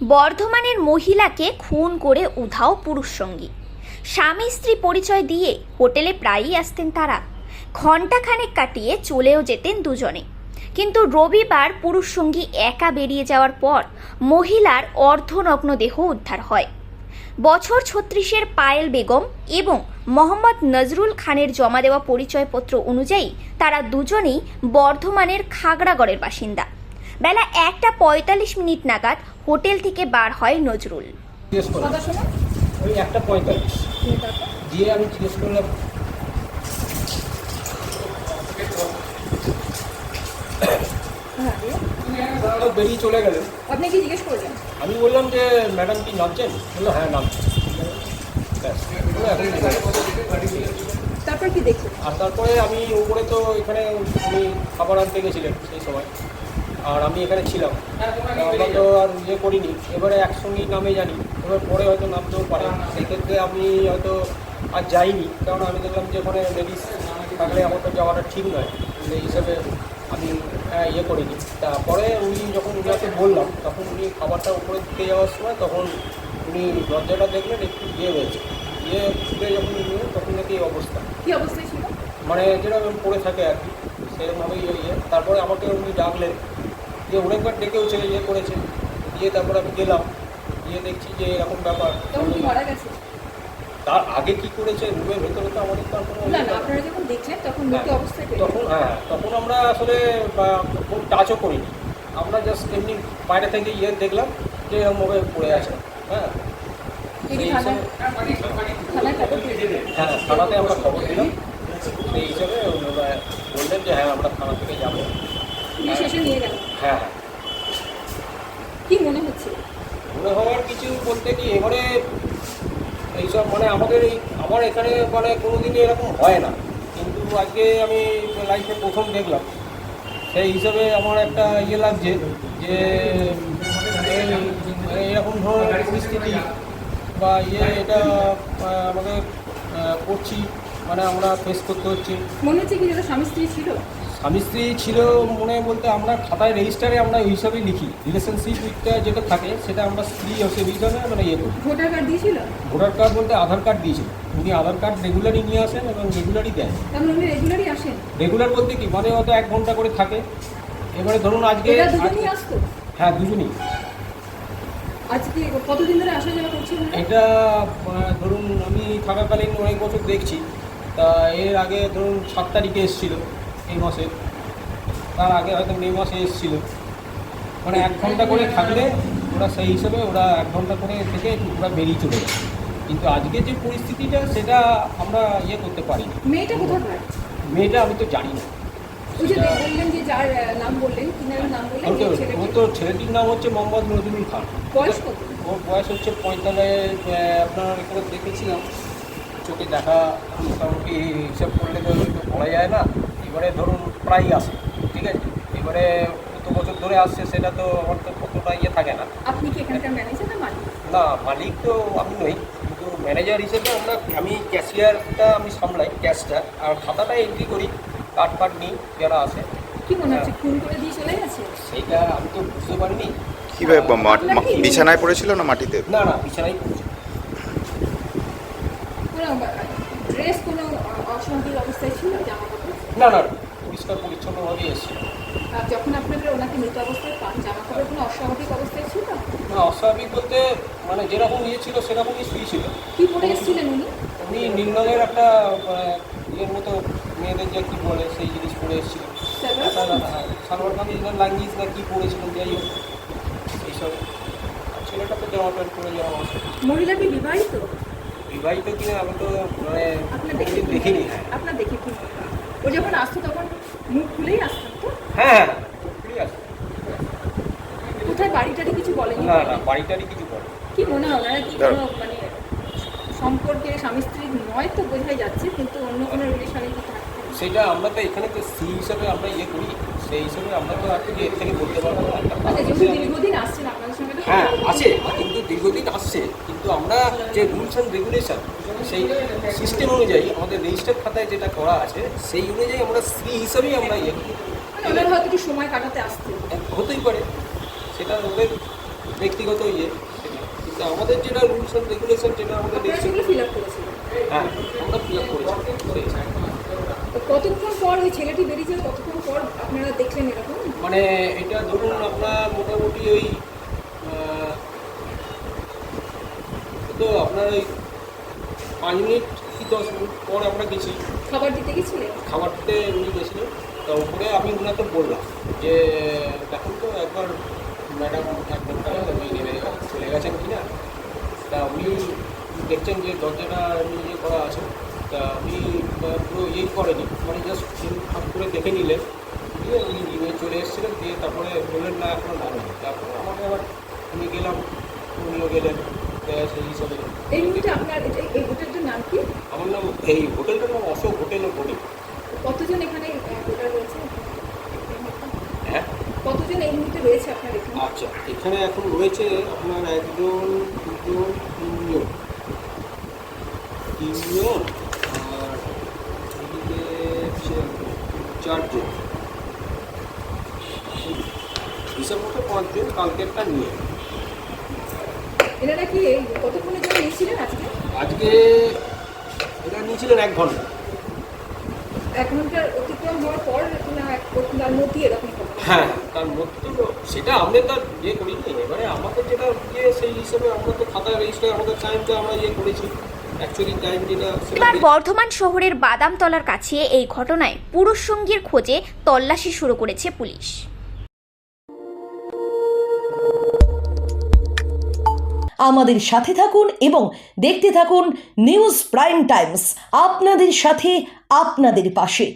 বর্ধমানের মহিলাকে খুন করে উধাও পুরুষ সঙ্গী। স্বামী স্ত্রী পরিচয় দিয়ে হোটেলে প্রায়ই আসতেন তারা। ঘণ্টাখানেক কাটিয়ে চলেও যেতেন দুজনে। কিন্তু রবিবার পুরুষ সঙ্গী একা বেরিয়ে যাওয়ার পর মহিলার অর্ধনগ্ন দেহ উদ্ধার হয়। বছর 36-এর পায়েল বেগম এবং মোহাম্মদ নজরুল খানের জমা দেওয়া পরিচয়পত্র অনুযায়ী তারা দুজনেই বর্ধমানের খাগড়াগড়ের বাসিন্দা। বেলা 1:45 নাগাদ হোটেল থেকে বার হয় নজরুল। ওই 1:45 দিয়ে আমি জিজ্ঞেস করলাম বেরিয়ে চলে গেলেন। আপনি কি জিজ্ঞেস করলেন? আমি বললাম যে ম্যাডাম কি নামছেন? বললো হ্যাঁ নামছেন। তারপর কি দেখলেন? আর তারপরে আমি উপরে তো এখানে উনি খাবার আনতে গেছিলেন সেই সময়, আর আমি এখানে ছিলাম। আমরা তো আর ইয়ে করিনি, এবারে একসঙ্গেই নামে জানি, এবার পরে হয়তো নামতেও পারে। সেক্ষেত্রে আমি হয়তো আর যাইনি, কারণ আমি দেখলাম যে ওখানে লেডিস থাকলে আমার তো যাওয়াটা ঠিক নয়, সেই হিসেবে আমি ইয়ে করিনি। তারপরে উনি যখন উনাকে বললাম, তখন উনি খাবারটা উপরে দিতে যাওয়ার সময় তখন উনি দরজাটা দেখলেন একটু ইয়ে হয়েছে, ইয়ে ছুটে যখন নিয়ে তখন নাকি এই অবস্থা। কি অবস্থায় ছিল? মানে যেরকম পড়ে থাকে আর কি, সেরকমভাবেই ইয়ে। তারপরে আমাকে উনি ডাকলেন, যে অনেকবার ডেকেওছে, ইয়ে করেছে, দিয়ে তারপরে আমি গেলাম, গিয়ে দেখছি যে এরকম ব্যাপার। তখন কি মারা গেছে? তার আগে কি করেছে রুমের ভেতরে তো আমাদের তার কোনো না, আপনারা যখন দেখলেন তখন মৃত অবস্থায় পেলেন? তখন তখন আমরা আসলে খুব টাচও করিনি, আমরা জাস্ট এমনি বাইরে থেকে ইয়ে দেখলাম যে এরকমভাবে পড়ে আছে। হ্যাঁ, থানাতে আমরা খবর দিলাম, সেই হিসেবে বললেন যে হ্যাঁ আমরা থানা থেকে যাবো। শেষে নিয়ে গেল? হ্যাঁ। কি মনে হচ্ছে? মনে হওয়ার কিছু বলতে কি, এবারে এইসব মানে আমাদের আমার এখানে মানে কোনো দিনই এরকম হয় না, কিন্তু আজকে আমি লাইফে প্রথম দেখলাম। সেই হিসাবে আমার একটা ইয়ে লাগছে যে এরকম ধরনের পরিস্থিতি বা এটা আমাদের করছি, মানে আমরা ফেস করতে হচ্ছে। মনে হচ্ছে কি যেটা স্বামী স্ত্রী ছিল? স্বামী স্ত্রী ছিল মনে বলতে আমরা খাতায় রেজিস্টারে আমরা ওই হিসাবেই লিখি, রিলেশনশিপটা যেটা থাকে সেটা আমরা স্ত্রী হিসাবে মানে ইয়ে করি। ভোটার কার্ড দিয়েছিল? ভোটার কার্ড বলতে আধার কার্ড দিয়েছিল। উনি আধার কার্ড রেগুলারই নিয়ে আসেন এবং রেগুলারই দেন। তাহলে উনি রেগুলারই আসেন? রেগুলার বলতে কি, মানে হয়তো 1 ঘন্টা করে থাকে। এবারে ধরুন আজকে দুজনই আসতো? হ্যাঁ, দুজনই। আজকে কতদিন ধরে আসা যাওয়া করছেন? এটা ধরুন আমি থাকাকালীন অনেক বছর দেখছি। তা এর আগে ধরুন 7 তারিখে এসেছিল এই মাসে, তার আগে হয়তো মে মাসে এসেছিল। মানে 1 ঘন্টা করে থাকলে ওরা সেই হিসেবে ওরা 1 ঘন্টা করে থেকে ওরা বেরিয়ে চলে যায়। কিন্তু আজকে যে পরিস্থিতিটা সেটা আমরা ইয়ে করতে পারিনি। মেয়েটা কোথাকার? মেয়েটা আমি তো জানি না। ওই যে বললেন যে যার নাম বললেন, কি নাম বললেন? ওর তো ছেলেটির নাম হচ্ছে মোহাম্মদ নজরুল খান। বয়স কত? ওর বয়স হচ্ছে 45। আপনার এখানে দেখেছিলাম, চোখে দেখা মোটামুটি হিসাব করলে তো বলা যায় না। এবারে ধরুন প্রায়ই আসে, ঠিক আছে। এবারে কত বছর ধরে আসছে সেটা তো আমার তো কতটা ইয়ে থাকে না। আপনি কি এখানকার ম্যানেজার না মালিক? না, মালিক তো আমি নই, কিন্তু ম্যানেজার হিসেবে আমি ক্যাশিয়ারটা আমি সামলাই, ক্যাশটা, আর খাতাটা এন্ট্রি করি, কার্ড নিই যারা আসে। কি মনে হচ্ছে খুন করে দিয়ে চলে গেছে? সেইটা আমি তো বুঝতে পারিনি। কিভাবে বিছানায় পড়েছিল না মাটিতে? না, বিছানায় পড়েছে। ড্রেস কোনো অস্বাভাবিক অবস্থায় ছিল? জামা কাপড়? না, পরিষ্কার পরিচ্ছন্নভাবেই এসেছিল। আর যখন আপনারা ওনাকে মৃত অবস্থায় পান, জামা কাপড় কোনো অস্বাভাবিক অবস্থায় ছিল? না, অস্বাভাবিক বলতে মানে যেরকম ইয়ে ছিল সেরকমই শুয়েছিল। কি পরে এসেছিলেন উনি? উনি নীল রঙের একটা ইয়ের মতো মেয়েদের যে কী বলে সেই জিনিস পরে এসেছিল। সালোয়ার কামিজ না লাঙ্গিজ না কি পরেছিলেন, যাই হোক এইসব। ছেলেটা তো জামা প্যান্ট পরে যাওয়া আছে। মহিলা কি বিবাহিত? বিবাহিত কিনা আমি তো মানে আপনার দেখিনি। আপনার দেখে কি ও যখন আসতো তখন মুখ খুলেই আসতো তো? হ্যাঁ, খুলেই আসতো। কোথায় বাড়িটারি কিছু বলেনি? না, বাড়িটারই কিছু বলে। কি মনে হয় ওনারা কি কোনো মানে সম্পর্কে স্বামী স্ত্রী নয় তো বোঝাই যাচ্ছে, কিন্তু অন্য কোনো রিলেশনে কি থাকে? সেটা আমরা তো এখানে তো সি হিসাবে আমরা ইয়ে করি, সেই হিসাবে আমরা তো আর কি এর থেকে বলতে পারবো না। আচ্ছা, যেহেতু দীর্ঘদিন আসছেন আপনাদের সঙ্গে? হ্যাঁ, আছে, কিন্তু দীর্ঘদিন আসছে, কিন্তু আমরা যে রুলস অ্যান্ড রেগুলেশন সেই সিস্টেম অনুযায়ী আমাদের রেজিস্টার খাতায় যেটা করা আছে সেই অনুযায়ী আমরা সি হিসাবেই আমরা ইয়ে করি। মানে ওনারা হয়তো একটু সময় কাটাতে আসতে হতেই পারে, সেটা ওদের ব্যক্তিগত ইয়ে সেটা। কিন্তু আমাদের যেটা রুলস অ্যান্ড রেগুলেশন যেটা আমাদের আপনারা সেগুলো ফিল আপ করেছিলেন। হ্যাঁ আমরা ফিল আপ করেছি সেই। তো কতক্ষণ পর ওই ছেলেটি বেরিয়ে যায়, কতক্ষণ পর আপনারা দেখলেন এরকম? মানে এটা ধরুন আপনার মোটামুটি ওই তো আপনার ওই 5 মিনিট কি 10 মিনিট পর আমরা গেছি খাবার দিতে গেছিলেন? খাবার দিতে উনি গেছিলেন। তো ওপরে আমি ওনাকে বললাম যে দেখুন তো একবার ম্যাডাম 1 ঘন্টা উনি নেমে চলে গেছেন কিনা। তা উনি দেখছেন যে দরজাটা ইয়ে করা আছে। তা উনি পুরো ইয়ে করেনি, মানে জাস্ট হাত করে দেখে নিলেন, দিয়ে উনি নিয়ে চলে এসেছিলেন। দিয়ে তারপরে বললেন না এখনো নামেনি। তারপরে আমাকে আবার আমি গেলাম, উনিও গেলেন সেই হিসাবে। এই মুহূর্তে আপনার এই হোটেলটার নাম কি? আমার নাম এই হোটেলটার নাম অশোক হোটেল ও বোর্ডিং। কতজন এখানে হোটেল রয়েছে? হ্যাঁ কতজন এই মুহূর্তে রয়েছে আপনার এখানে? আচ্ছা, এখানে এখন রয়েছে আপনার 1 জন 2 জন 3 জন আর এদিকে 4 জন, হিসাব মতো 5 জন কালকেরটা নিয়ে। এনারা কি কতক্ষণের জন্য নিয়েছিলেন আজকে? আজকে এটা নিয়েছিলেন 1 ঘন্টা। 1 ঘন্টার অতিক্রম হওয়ার পর না তার মধ্যে এরকম হবে? হ্যাঁ তার মধ্যে তো সেটা আমাদের তার ইয়ে করিনি। এবারে আমাদের যেটা ইয়ে সেই হিসেবে আমরা তো খাতায় রেজিস্টার আমাদের টাইমটা আমরা ইয়ে করেছি, অ্যাকচুয়ালি টাইম যেটা এবার বর্ধমান শহরের বাদামতলার কাছে এই ঘটনায় পুরুষ সঙ্গীর খোঁজে তল্লাশি শুরু করেছে পুলিশ। আমাদের সাথে থাকুন এবং দেখতে থাকুন নিউজ প্রাইম টাইমস, আপনাদের সাথে আপনাদের পাশে।